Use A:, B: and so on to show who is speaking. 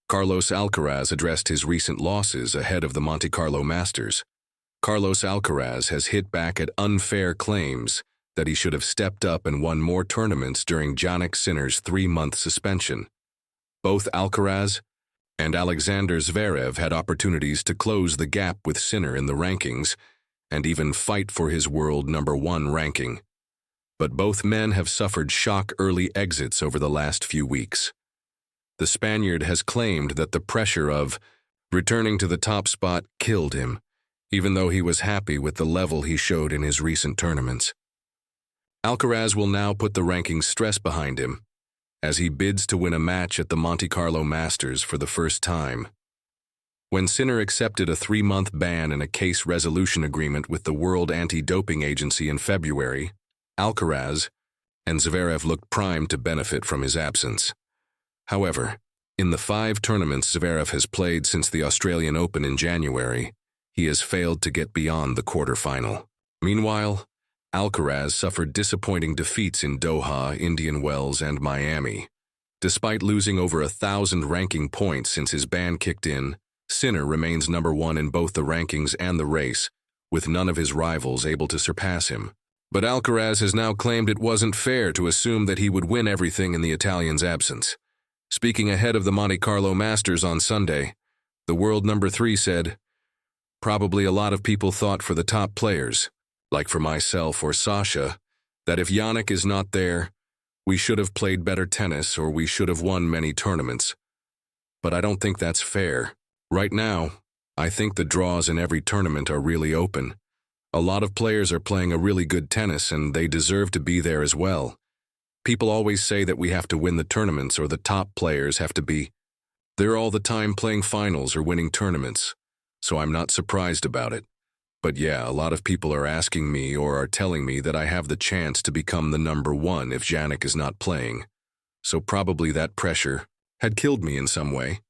A: Carlos Alcaraz addressed his recent losses ahead of the Monte Carlo Masters. Carlos Alcaraz has hit back at unfair claims that he should have stepped up and won more tournaments during Jannik Sinner's 3-month suspension. Both Alcaraz and Alexander Zverev had opportunities to close the gap with Sinner in the rankings and even fight for his world #1 ranking. But both men have suffered shock early exits over the last few weeks. The Spaniard has claimed that the pressure of returning to the top spot killed him, even though he was happy with the level he showed in his recent tournaments. Alcaraz will now put the rankings stress behind him as he bids to win a match at the Monte Carlo Masters for the first time. When Sinner accepted a 3-month ban and a case resolution agreement with the World Anti-Doping Agency in February, Alcaraz and Zverev looked primed to benefit from his absence. However, in the 5 tournaments Zverev has played since the Australian Open in January, he has failed to get beyond the quarterfinal. Meanwhile, Alcaraz suffered disappointing defeats in Doha, Indian Wells, and Miami. Despite losing over 1,000 ranking points since his ban kicked in, Sinner remains #1 in both the rankings and the race, with none of his rivals able to surpass him. But Alcaraz has now claimed it wasn't fair to assume that he would win everything in the Italian's absence. Speaking ahead of the Monte Carlo Masters on Sunday, the world #3 said, "Probably a lot of people thought for the top players, like for myself or Sasha, that if Jannik is not there, we should have played better tennis or we should have won many tournaments. But I don't think that's fair. Right now, I think the draws in every tournament are really open. A lot of players are playing a really good tennis and they deserve to be there as well. People always say that we have to win the tournaments or the top players have to be there all the time playing finals or winning tournaments, so I'm not surprised about it. But yeah, a lot of people are asking me or are telling me that I have the chance to become the #1 if Jannik is not playing. So probably that pressure had killed me in some way.